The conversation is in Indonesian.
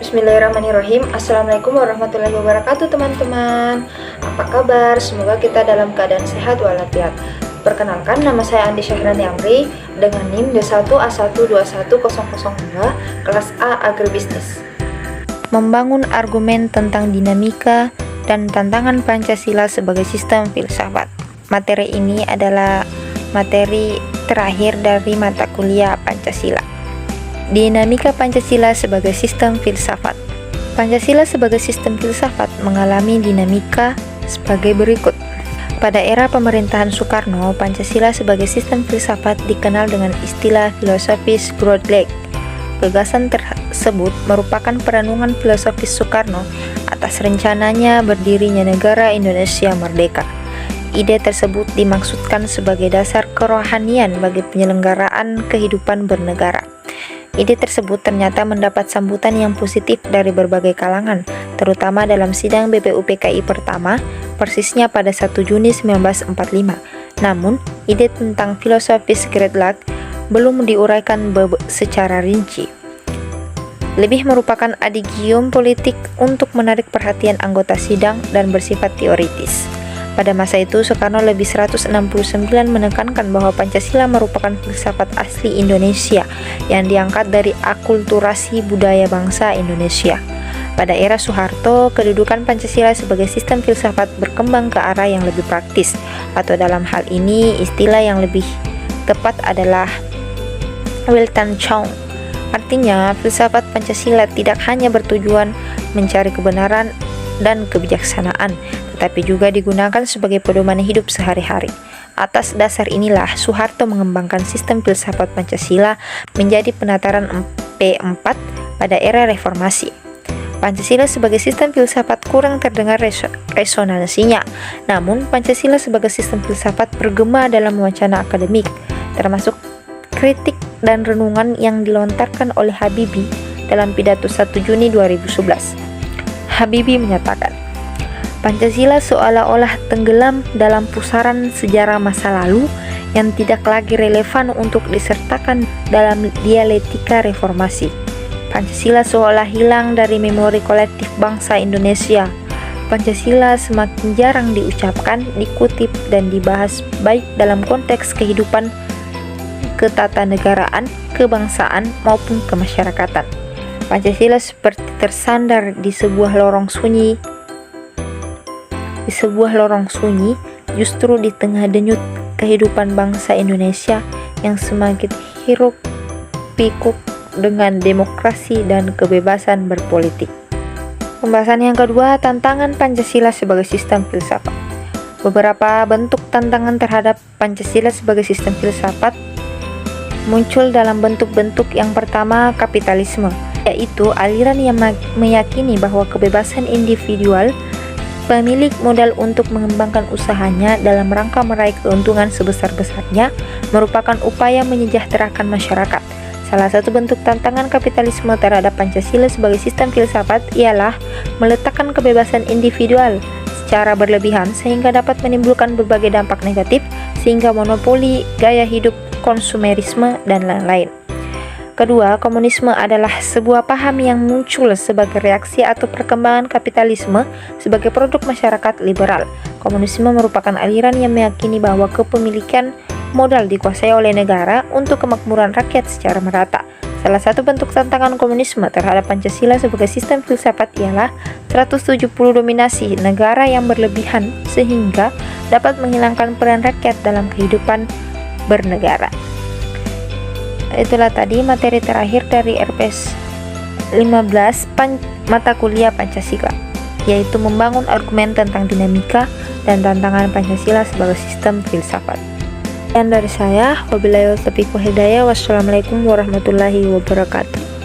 Bismillahirrahmanirrahim. Assalamualaikum warahmatullahi wabarakatuh teman-teman. Apa kabar? Semoga kita dalam keadaan sehat walafiat. Perkenalkan, nama saya Andi Syahrani Amri dengan NIM D1A1211002 kelas A Agribisnis. Membangun argumen tentang dinamika dan tantangan Pancasila sebagai sistem filsafat. Materi ini adalah materi terakhir dari mata kuliah Pancasila. Dinamika Pancasila sebagai sistem filsafat. Pancasila sebagai sistem filsafat mengalami dinamika sebagai berikut. Pada era pemerintahan Soekarno, Pancasila sebagai sistem filsafat dikenal dengan istilah filosofis Grodlek. Gagasan tersebut merupakan perenungan filosofis Soekarno atas rencananya berdirinya negara Indonesia merdeka. Ide tersebut dimaksudkan sebagai dasar kerohanian bagi penyelenggaraan kehidupan bernegara. Ide tersebut ternyata mendapat sambutan yang positif dari berbagai kalangan, terutama dalam sidang BPUPKI pertama, persisnya pada 1 Juni 1945. Namun, ide tentang filosofis Grodlek belum diuraikan secara rinci. Lebih merupakan adigium politik untuk menarik perhatian anggota sidang dan bersifat teoritis. Pada masa itu, Soekarno lebih 169 menekankan bahwa Pancasila merupakan filsafat asli Indonesia yang diangkat dari akulturasi budaya bangsa Indonesia. Pada era Soeharto, kedudukan Pancasila sebagai sistem filsafat berkembang ke arah yang lebih praktis, atau dalam hal ini istilah yang lebih tepat adalah Weltanschauung. Artinya, filsafat Pancasila tidak hanya bertujuan mencari kebenaran dan kebijaksanaan, tetapi juga digunakan sebagai pedoman hidup sehari-hari. Atas dasar inilah Soeharto mengembangkan sistem filsafat Pancasila menjadi penataran P4 pada era reformasi. Pancasila sebagai sistem filsafat kurang terdengar resonansinya, namun Pancasila sebagai sistem filsafat bergema dalam wacana akademik, termasuk kritik dan renungan yang dilontarkan oleh Habibie dalam pidato 1 Juni 2011. Habibie menyatakan, Pancasila seolah-olah tenggelam dalam pusaran sejarah masa lalu yang tidak lagi relevan untuk disertakan dalam dialektika reformasi. Pancasila seolah hilang dari memori kolektif bangsa Indonesia. Pancasila semakin jarang diucapkan, dikutip, dan dibahas baik dalam konteks kehidupan ketatanegaraan, kebangsaan, maupun kemasyarakatan. Pancasila seperti tersandar di sebuah lorong sunyi, justru di tengah denyut kehidupan bangsa Indonesia yang semakin hiruk pikuk dengan demokrasi dan kebebasan berpolitik. Pembahasan yang kedua, tantangan Pancasila sebagai sistem filsafat. Beberapa bentuk tantangan terhadap Pancasila sebagai sistem filsafat muncul dalam bentuk-bentuk. Yang pertama, kapitalisme, yaitu aliran yang meyakini bahwa kebebasan individual pemilik modal untuk mengembangkan usahanya dalam rangka meraih keuntungan sebesar-besarnya merupakan upaya menyejahterakan masyarakat. Salah satu bentuk tantangan kapitalisme terhadap Pancasila sebagai sistem filsafat ialah meletakkan kebebasan individual secara berlebihan sehingga dapat menimbulkan berbagai dampak negatif sehingga monopoli gaya hidup, konsumerisme, dan lain-lain. Kedua, komunisme adalah sebuah paham yang muncul sebagai reaksi atau perkembangan kapitalisme sebagai produk masyarakat liberal. Komunisme merupakan aliran yang meyakini bahwa kepemilikan modal dikuasai oleh negara untuk kemakmuran rakyat secara merata. Salah satu bentuk tantangan komunisme terhadap Pancasila sebagai sistem filsafat ialah 170 dominasi negara yang berlebihan sehingga dapat menghilangkan peran rakyat dalam kehidupan bernegara. Itulah tadi materi terakhir dari RPS 15 mata kuliah Pancasila, yaitu membangun argumen tentang dinamika dan tantangan Pancasila sebagai sistem filsafat. Dan dari saya, wabillahi taufiq wal hidayah, wassalamualaikum warahmatullahi wabarakatuh.